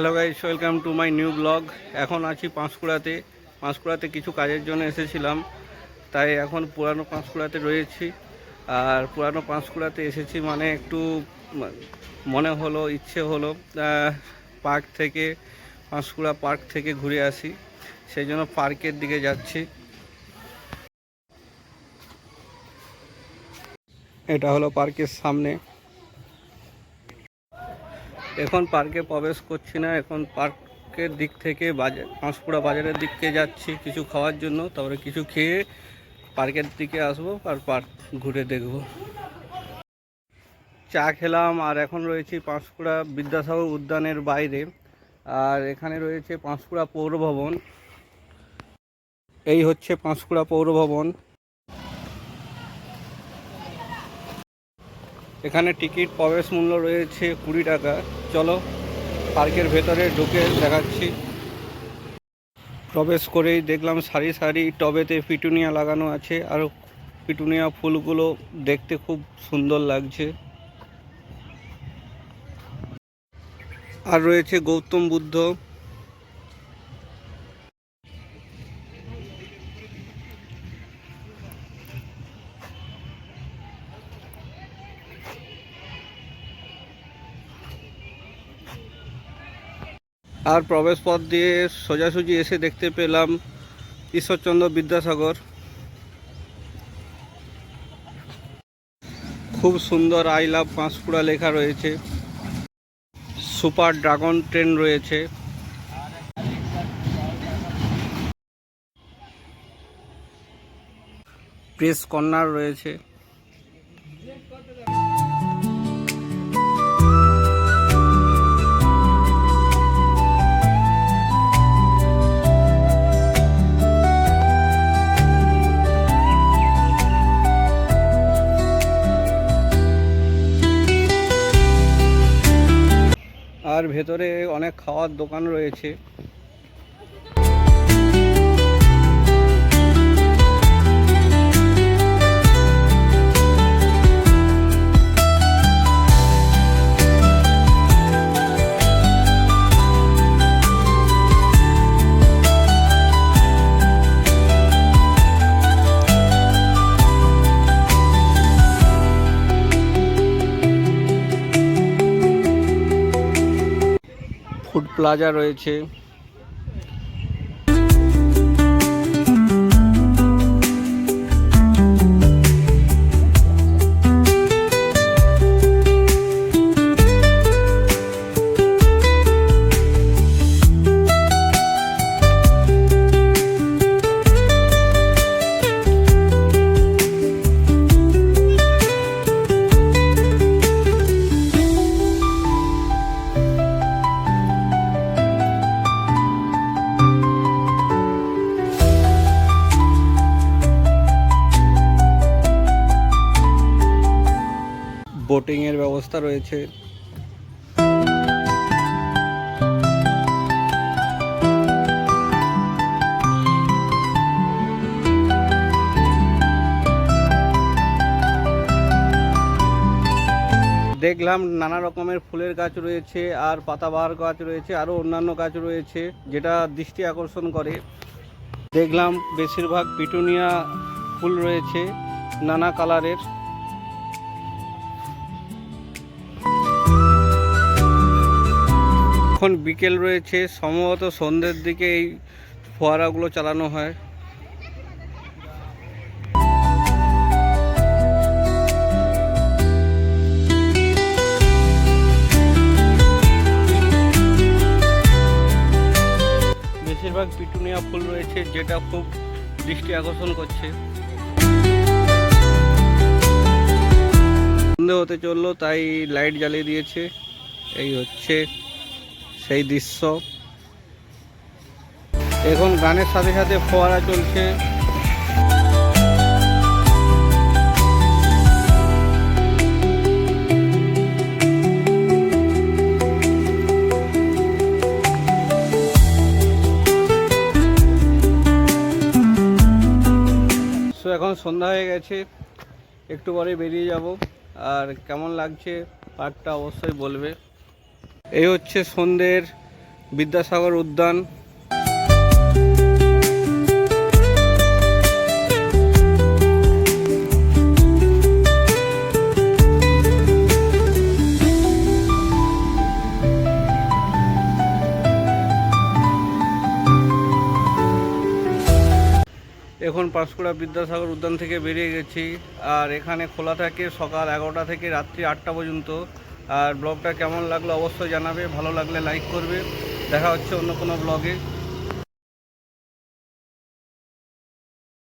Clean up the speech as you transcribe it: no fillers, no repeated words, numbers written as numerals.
Hello guys, welcome to my new blog. এখন আছি পাঁশকুড়াতে কিছু কাজের জন্য এসেছিলাম, তাই এখন পুরানো পাঁশকুড়াতে রয়েছি। আর পুরানো পাঁশকুড়াতে এসেছি মানে একটু মনে হলো, ইচ্ছে হলো পাঁশকুড়া পার্ক থেকে ঘুরে আসি, সেই জন্য পার্কের দিকে যাচ্ছি। এটা হলো পার্কের সামনে। এখন পার্কে প্রবেশ করছি না, এখন পার্কের দিক থেকে পাঁশকুড়া বাজারের দিকে যাচ্ছি কিছু খাওয়ার জন্য, তারপরে কিছু খেয়ে পার্কের দিকে আসবো আর পার্ক ঘুরে দেখব। চা খেলাম আর এখন রয়েছি পাঁশকুড়া বিদ্যাসাগর উদ্যানের বাইরে। আর এখানে রয়েছে পাঁশকুড়া পৌরভবন। এই হচ্ছে পাঁশকুড়া পৌরভবন। এখানে টিকিট প্রবেশ মূল্য রয়েছে 20 টাকা। চলো পার্কের ভেতরে ঢুকে দেখাচ্ছি। প্রবেশ করেই দেখলাম সারি সারি টবেতে পিটুনিয়া লাগানো আছে, আর পিটুনিয়া ফুলগুলো দেখতে খুব সুন্দর লাগছে। আর রয়েছে গৌতম বুদ্ধ। আর প্রবেশ পথ দিয়ে সোজাসুজি এসে দেখতে পেলাম ঈশ্বরচন্দ্র বিদ্যাসাগর। খুব সুন্দর আই লাভ পাঁশকুড়া লেখা রয়েছে। সুপার ড্রাগন ট্রেন রয়েছে। প্রেস কর্নার রয়েছে। আর ভেতরে অনেক খাওয়ার দোকান রয়েছে। ফুড প্লাজা রয়েছে। বোটিংয়ের ব্যবস্থা রয়েছে। দেখলাম নানা রকমের ফুলের গাছ রয়েছে, আর পাতাবাহার গাছ রয়েছে, আরও অন্যান্য গাছ রয়েছে যেটা দৃষ্টি আকর্ষণ করে। দেখলাম বেশিরভাগ পিটুনিয়া ফুল রয়েছে নানা কালারের। এখন বিকেল রয়েছে, সম্ভবত সন্ধ্যের দিকে এই ফোয়ারাগুলো চালানো হয়। বেশিরভাগ পিটুনিয়া ফুল রয়েছে যেটা খুব দৃষ্টি আকর্ষণ করছে। সন্ধ্যে হতে চললো তাই লাইট জ্বালিয়ে দিয়েছে। এই হচ্ছে সেই দৃশ্য। এখন গানের সাথে সাথে ফোয়ারা চলছে। এখন সন্ধ্যা হয়ে গেছে, একটু পরে বেরিয়ে যাব। আর কেমন লাগছে পার্কটা অবশ্যই বলবে। এই হচ্ছে সন্ধ্যের বিদ্যাসাগর উদ্যান। এখন পাঁশকুড়া বিদ্যাসাগর উদ্যান থেকে বেরিয়ে গেছি, আর এখানে খোলা থাকে সকাল 11টা থেকে রাত্রি 8টা পর্যন্ত। আর ব্লগটা কেমন লাগলো অবশ্যই জানাবে, ভালো লাগলে লাইক করবে। দেখা হচ্ছে অন্য কোনো ব্লগে।